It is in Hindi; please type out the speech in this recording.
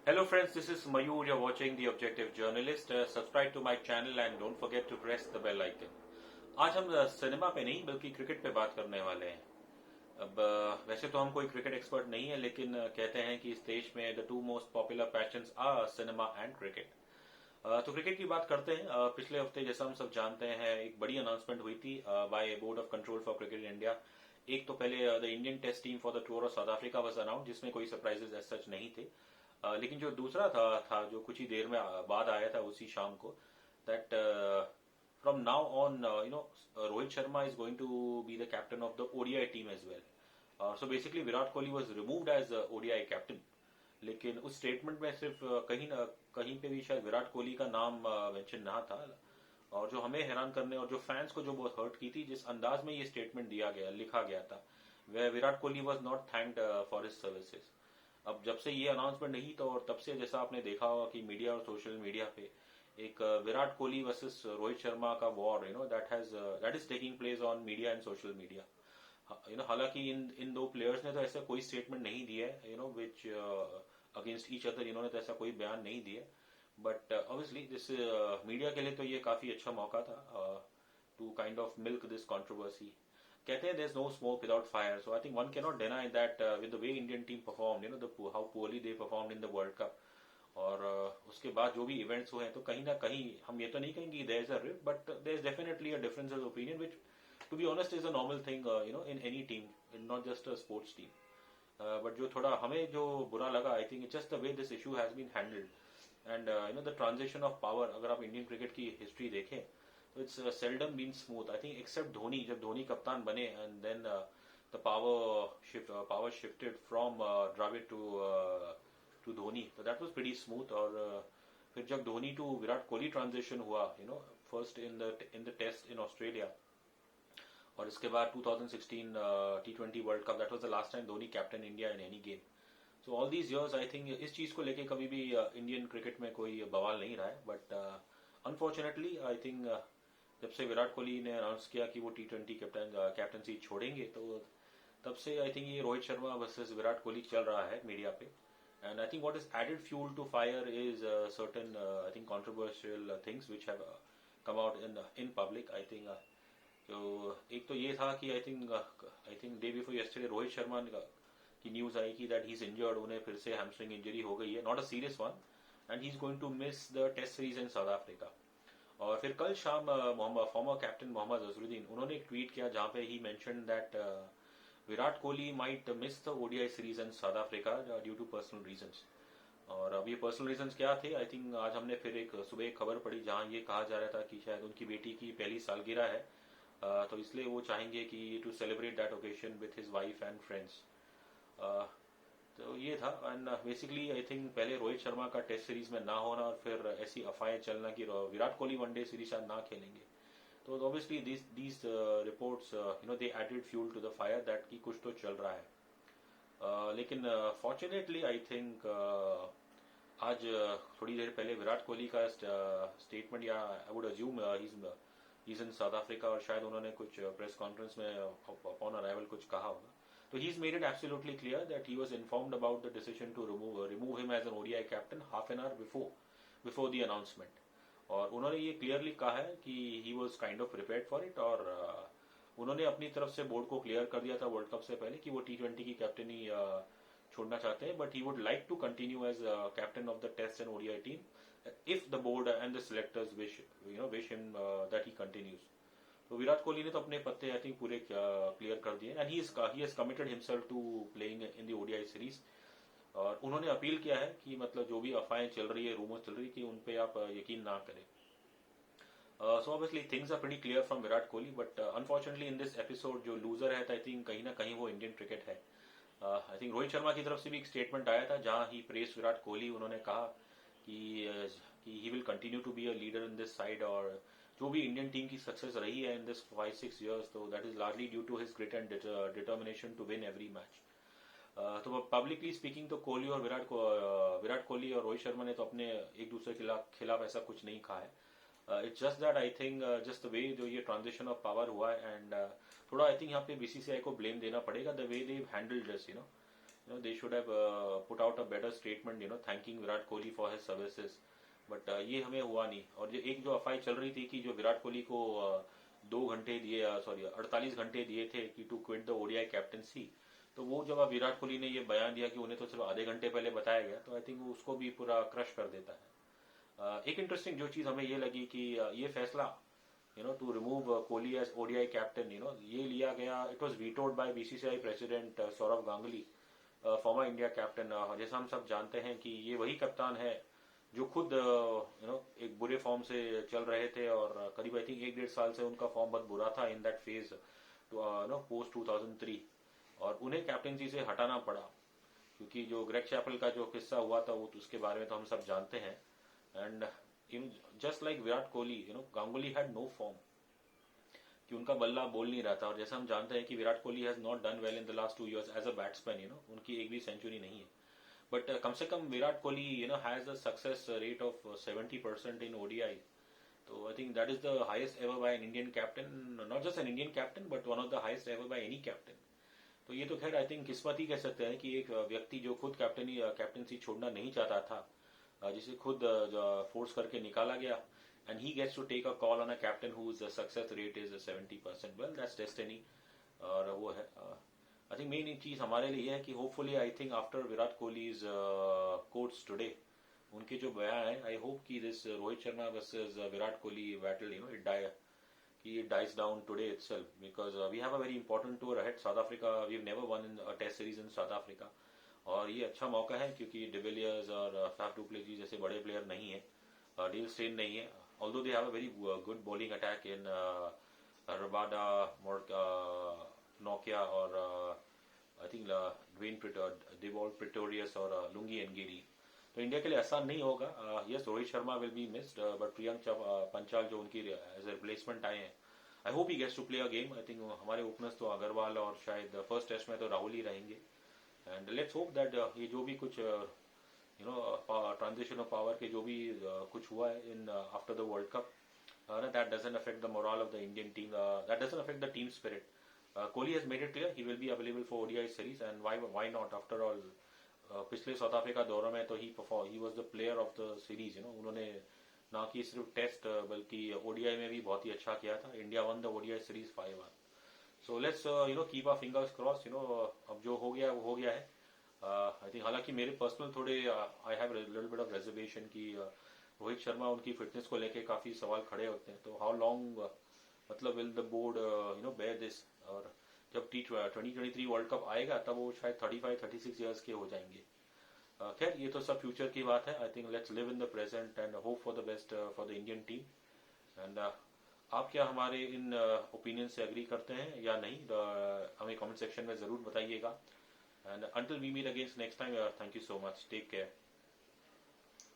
Hello friends, this is Mayur. You're watching The Objective Journalist. Subscribe to my channel and don't forget to press the bell icon. आज हम सिनेमा पे नहीं बल्कि क्रिकेट पे बात करने वाले हैं। अब वैसे तो हम कोई क्रिकेट एक्सपर्ट नहीं है, लेकिन कहते हैं कि इस देश में the two most popular passions are cinema and cricket. तो क्रिकेट की बात करते हैं। पिछले हफ्ते जैसा हम सब जानते हैं एक बड़ी अनाउंसमेंट हुई थी by board of control for cricket in India. एक तो पहले the Indian test team for the tour of South Africa was announce, जिसमें कोई सरप्राइजेस एज सच नहीं थे। लेकिन जो दूसरा था जो कुछ ही देर में बाद आया था उसी शाम को, that from now on Rohit Sharma is going to be the captain of the ODI team as well. So basically Virat Kohli was removed as ODI captain, लेकिन उस स्टेटमेंट में सिर्फ कहीं पे भी शायद विराट कोहली का नाम मेंशन ना था। और जो हमें हैरान करने और जो फैंस को जो बहुत हर्ट की थी, जिस अंदाज में ये स्टेटमेंट दिया गया लिखा गया था, वह Virat Kohli was not thanked for his services. अब जब से ये अनाउंसमेंट नहीं तो और तब से जैसा आपने देखा होगा कि मीडिया और सोशल मीडिया पे एक विराट कोहली वर्सेस रोहित शर्मा का war that is taking place on media and social media. हालांकि इन दो प्लेयर्स ने तो ऐसा कोई स्टेटमेंट नहीं दिया है विच अगेंस्ट ईच अदर, इन्होंने तो ऐसा कोई बयान नहीं दिया। बट ऑब्वियसली दिस मीडिया के लिए तो ये काफी अच्छा मौका था to kind of milk this controversy. कहते हैं there's no smoke without fire, so I think one cannot deny that with the way Indian team performed, how poorly they performed in the World Cup, और उसके बाद जो भी इवेंट्स हुए हैं, तो कहीं ना कहीं हम ये तो नहीं कहेंगे there is a rift, but there is definitely a difference of opinion, which to be honest is a normal thing in any team, not just a sports team. But जो थोड़ा हमें जो बुरा लगा, I think it's just the way this issue has been handled, and the transition of power, अगर आप इंडियन क्रिकेट की हिस्ट्री देखें तो it's seldom been smooth. I think except Dhoni, जब धोनी कप्तान बने and then the power shifted from Dravid to Dhoni, so that was pretty smooth. और फिर जब धोनी to विराट कोहली transition हुआ, first in the test in Australia, और इसके बाद 2016 T20 World Cup, that was the last time Dhoni captain India in any game. So all these years I think इस चीज को लेके कभी भी इंडियन क्रिकेट में कोई बवाल नहीं रहा है, बट अनफॉर्चुनेटली आई थिंक जब से विराट कोहली ने अनाउंस किया कि वो T20 कैप्टनसी छोड़ेंगे, तो तब से आई थिंक ये रोहित शर्मा वर्सेस विराट कोहली चल रहा है मीडिया पे। And I think what is added fuel to fire is certain I think controversial things which have come out in public. I think तो एक तो ये था कि I think day before yesterday Rohit Sharma की न्यूज आई कि दैट ही इज इंजर्ड, उन्हें फिर से हैमस्ट्रिंग इंजरी हो गई है, not a serious one, and he is going to miss the test series in South Africa. और फिर कल शाम फॉर्मर कैप्टन मोहम्मद अजहरुद्दीन, उन्होंने एक ट्वीट किया जहां पे ही mention that Virat Kohli might miss the ODI series in South Africa due to personal reasons. और अब ये पर्सनल रीजंस क्या थे, आई थिंक आज हमने फिर एक सुबह एक खबर पढ़ी जहां ये कहा जा रहा था कि शायद उनकी बेटी की पहली सालगिरह है, तो इसलिए वो चाहेंगे कि to celebrate that occasion with his wife and friends. तो ये था। एंड बेसिकली आई थिंक पहले रोहित शर्मा का टेस्ट सीरीज में ना होना और फिर ऐसी अफवाहें चलना कि विराट कोहली वनडे सीरीज शायद ना खेलेंगे, तो obviously these reports they added fuel to the fire that कि कुछ तो चल रहा है। लेकिन फॉर्चुनेटली आई थिंक आज थोड़ी देर पहले विराट कोहली का स्टेटमेंट, या I would assume he is in South Africa, और शायद उन्होंने कुछ प्रेस कॉन्फ्रेंस में अपॉन अराइवल कुछ कहा होगा। So he's made it absolutely clear that he was informed about the decision to remove him as an ODI captain half an hour before the announcement. और उन्होंने ये क्लियरली कहा है कि he was kind of prepared for it, और उन्होंने अपनी तरफ से बोर्ड को क्लियर कर दिया था वर्ल्ड कप से पहले कि वो T20 की कैप्टनी छोड़ना चाहते हैं, but he would like to continue as captain of the Test and ODI team if the board and the selectors wish him that he continues. तो विराट कोहली ने तो अपने पत्ते आई थिंक पूरे क्लियर कर दिए, and he has committed himself to playing in the ODI series. और उन्होंने अपील किया है कि मतलब जो भी अफवाहें चल रही है, रूमर्स चल रही है, कि उन पे आप यकीन ना करें। So obviously things are pretty clear from Virat Kohli, but unfortunately in this episode जो लूजर है, आई थिंक कहीं ना कहीं वो इंडियन क्रिकेट है। आई थिंक रोहित शर्मा की तरफ से भी एक स्टेटमेंट आया था जहां ही प्रेस विराट कोहली। उन्होंने कहा कि he will continue to be a leader in this side, और जो भी इंडियन टीम की सक्सेस रही है इन दिस 5-6 years, तो that is largely due to his grit and determination to win every match. तो पब्लिकली स्पीकिंग तो कोहली और विराट कोहली और रोहित शर्मा ने तो अपने एक दूसरे के खिलाफ ऐसा कुछ नहीं कहा है। It's just that I think just the way जो ये ट्रांजिशन ऑफ पावर हुआ है, एंड थोड़ा आई थिंक यहाँ पे बीसीसीआई को ब्लेम देना पड़ेगा the way they handled this. they should have put out a better statement, thanking Virat Kohli for his services. But ये हमें हुआ नहीं। और जो एक जो अफवाह चल रही थी कि जो विराट कोहली को 2 घंटे दिए, सॉरी 48 घंटे दिए थे कि to quit the ODI captaincy, तो वो जब अब विराट कोहली ने ये बयान दिया कि उन्हें तो सिर्फ आधे घंटे पहले बताया गया, तो आई थिंक वो उसको भी पूरा क्रश कर देता है। एक इंटरेस्टिंग जो चीज़ हमें ये लगी कि ये फैसला to remove Kohli as ODI captain, ये लिया गया, it was vetoed by BCCI president Sourav Ganguly, former India captain. जैसा हम सब जानते हैं कि ये वही कप्तान है जो खुद एक बुरे फॉर्म से चल रहे थे, और करीब आई थिंक 1-1.5 साल से उनका फॉर्म बहुत बुरा था इन दैट फेज पोस्ट 2003, और उन्हें कैप्टनसी से हटाना पड़ा क्योंकि जो ग्रेग चैपल का जो किस्सा हुआ था वो उसके बारे में तो हम सब जानते हैं। And just like Virat Kohli, Ganguly had no form, कि उनका बल्ला बोल नहीं रहा था। और जैसा हम जानते हैं कि Virat Kohli has not done well in the last 2 years as a batsman, उनकी एक भी सेंचुरी नहीं है। बट कम से कम Virat Kohli has a success rate of 70% in ODI. तो I think that is the highest ever by an Indian captain, not just an Indian captain but one of the highest ever by any captain. तो ये तो खैर आई थिंक किस्मत ही कह सकते हैं कि एक व्यक्ति जो खुद कैप्टनसी छोड़ना नहीं चाहता था, जिसे खुद फोर्स करके निकाला गया, and he gets to take a call on a captain whose success rate is 70%. Well, that's destiny. और वो है आई थिंक मेन चीज हमारे लिए है कि hopefully I think after Virat Kohli's quotes today, उनके जो बयान है, आई होप कि this Rohit Sharma versus Virat Kohli battle it dies down today itself, because we have a very important tour ahead. South Africa, we've never won in a test series in South Africa, और ये अच्छा मौका है क्योंकि डिविलियर्स और फैफ डू प्लेसी जैसे बड़े प्लेयर नहीं है, डील स्टेन नहीं है, although they have a very good bowling attack in Rabada, Nokia, or I think Dwayne Devault Pretorius और Lungi Ngidi। तो इंडिया के लिए आसान नहीं होगा। Yes, Rohit Sharma will be missed, but Priyank Panchal जो उनकी एज ए रिप्लेसमेंट आए हैं, I hope he gets to play a game. I think हमारे ओपनर्स तो अग्रवाल और शायद फर्स्ट टेस्ट में तो राहुल ही रहेंगे। एंड लेट्स होप दैट ये जो भी कुछ ट्रांजिशन ऑफ पावर के जो भी कुछ हुआ है in after the world cup, that doesn't affect the morale of the Indian team, that doesn't affect the team spirit. Kohli has made it clear he will be available for ODI series, and why not? After all, पिछले साउथ अफ्रीका दौरों में तो he was the player of the series, उन्होंने ना कि सिर्फ टेस्ट बल्कि ओडीआई में भी बहुत ही अच्छा किया था। India won the ODI series 5-1। So let's keep our fingers cross. अब जो हो गया वो हो गया है। आई थिंक हालांकि मेरे पर्सनल थोड़े I have little bit of reservation कि रोहित शर्मा उनकी फिटनेस को लेके काफी सवाल खड़े होते हैं, तो हाउ लॉन्ग मतलब will the board bear this. और जब 2023 वर्ल्ड कप आएगा तब वो शायद 35-36 ईयर्स के हो जाएंगे। खैर ये तो सब फ्यूचर की बात है। I think let's live in the present and hope for the best for the Indian team. And आप क्या हमारे इन ओपिनियन से एग्री करते हैं या नहीं, हमें कमेंट सेक्शन में जरूर बताइएगा। And until we meet again next time, thank you so much. Take care.